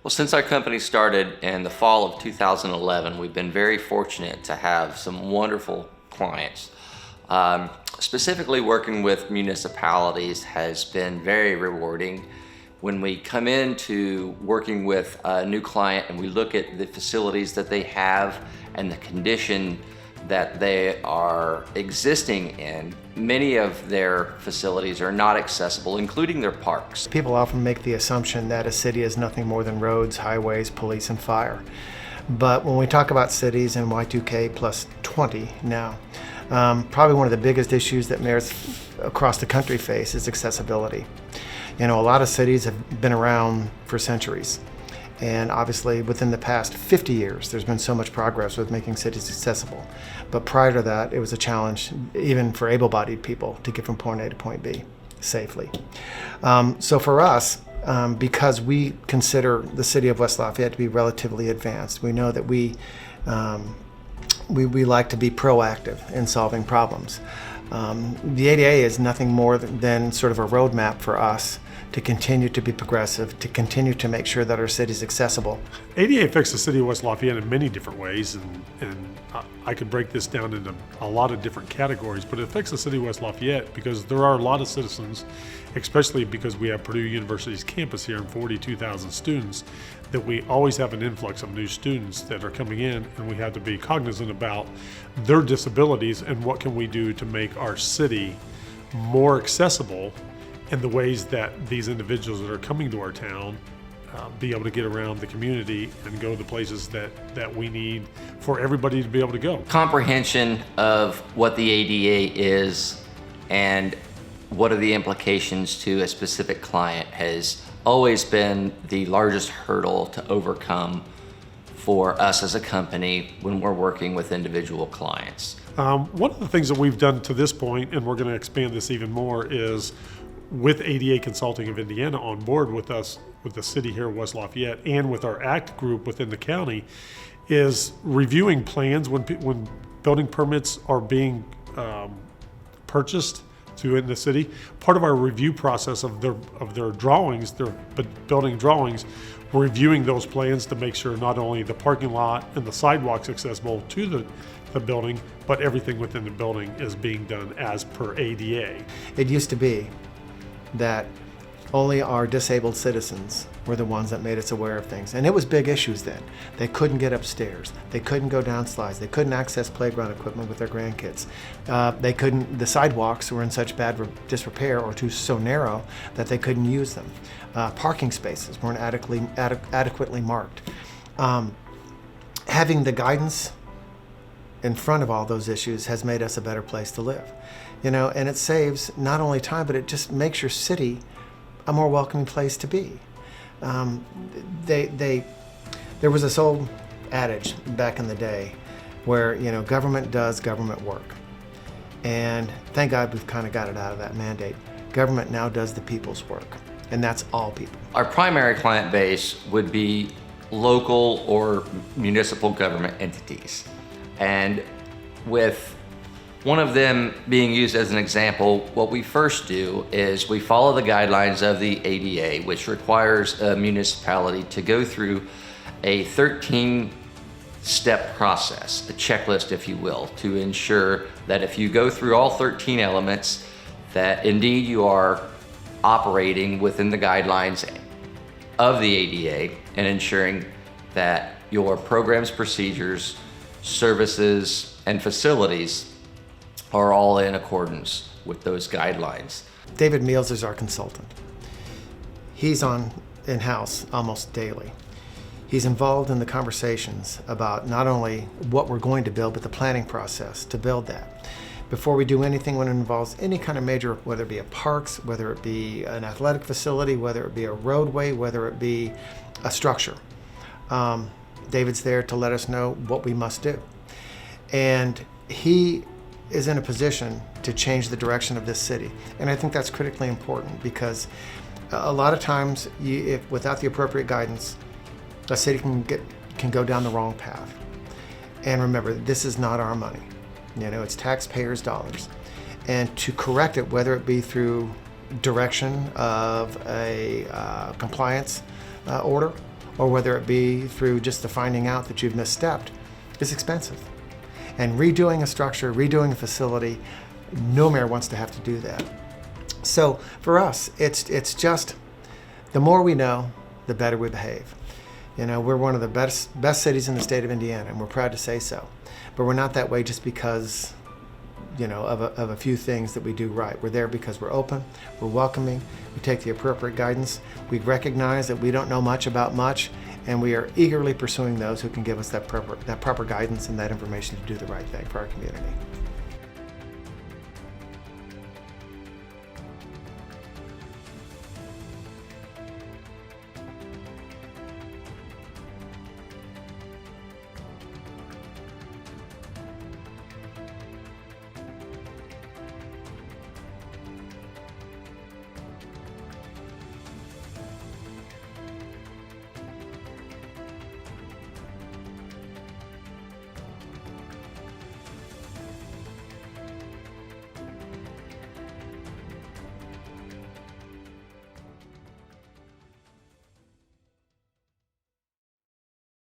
Well, since our company started in the fall of 2011, we've been very fortunate to have some wonderful clients. Specifically working with municipalities has been very rewarding. When we come into working with a new client and we look at the facilities that they have and the condition that they are existing in, many of their facilities are not accessible, including their parks. People often make the assumption that a city is nothing more than roads, highways, police, and fire. But when we talk about cities in Y2K plus 20 now, probably one of the biggest issues that mayors across the country face is accessibility. You know, a lot of cities have been around for centuries. And obviously within the past 50 years, there's been so much progress with making cities accessible. But prior to that, it was a challenge even for able-bodied people to get from point A to point B safely. So for us, because we consider the city of West Lafayette to be relatively advanced, we know that we like to be proactive in solving problems. The ADA is nothing more than sort of a roadmap for us to continue to be progressive, to continue to make sure that our city is accessible. ADA affects the city of West Lafayette in many different ways, and I could break this down into a lot of different categories, but it affects the city of West Lafayette because there are a lot of citizens, especially because we have Purdue University's campus here and 42,000 students, that we always have an influx of new students that are coming in, and we have to be cognizant about their disabilities and what can we do to make our city more accessible in the ways that these individuals that are coming to our town be able to get around the community and go to the places that we need for everybody to be able to go. Comprehension of what the ADA is and what are the implications to a specific client has always been the largest hurdle to overcome for us as a company when we're working with individual clients. One of the things that we've done to this point, and we're going to expand this even more, is with ADA Consulting of Indiana on board with us, with the city here of West Lafayette, and with our ACT group within the county, is reviewing plans when building permits are being purchased in the city. Part of our review process of their drawings, their building drawings, we're reviewing those plans to make sure not only the parking lot and the sidewalks accessible to the building, but everything within the building is being done as per ADA. It used to be that only our disabled citizens were the ones that made us aware of things. And it was big issues then. They couldn't get upstairs. They couldn't go down slides. They couldn't access playground equipment with their grandkids. The sidewalks were in such bad disrepair or so narrow that they couldn't use them. Parking spaces weren't adequately marked. Having the guidance in front of all those issues has made us a better place to live. You know, and it saves not only time, but it just makes your city a more welcoming place to be. There was this old adage back in the day where, you know, government does government work. And thank God we've kind of got it out of that mandate. Government now does the people's work, and that's all people. Our primary client base would be local or municipal government entities. And with one of them being used as an example, what we first do is we follow the guidelines of the ADA, which requires a municipality to go through a 13-step process, a checklist, if you will, to ensure that if you go through all 13 elements, that indeed you are operating within the guidelines of the ADA and ensuring that your programs, procedures, services, and facilities are all in accordance with those guidelines. David Meihls is our consultant. He's on in-house almost daily. He's involved in the conversations about not only what we're going to build, but the planning process to build that. Before we do anything when it involves any kind of major, whether it be a parks, whether it be an athletic facility, whether it be a roadway, whether it be a structure, David's there to let us know what we must do. And he is in a position to change the direction of this city. And I think that's critically important because a lot of times, if without the appropriate guidance, a city can go down the wrong path. And remember, this is not our money. You know, it's taxpayers' dollars. And to correct it, whether it be through direction of a compliance order or whether it be through just the finding out that you've misstepped, is expensive. And redoing a structure, redoing a facility, no mayor wants to have to do that. So for us, it's just, the more we know, the better we behave. You know, we're one of the best cities in the state of Indiana, and we're proud to say so. But we're not that way just because, you know, of a few things that we do right. We're there because we're open, we're welcoming, we take the appropriate guidance, we recognize that we don't know much about much, and we are eagerly pursuing those who can give us that proper guidance and that information to do the right thing for our community.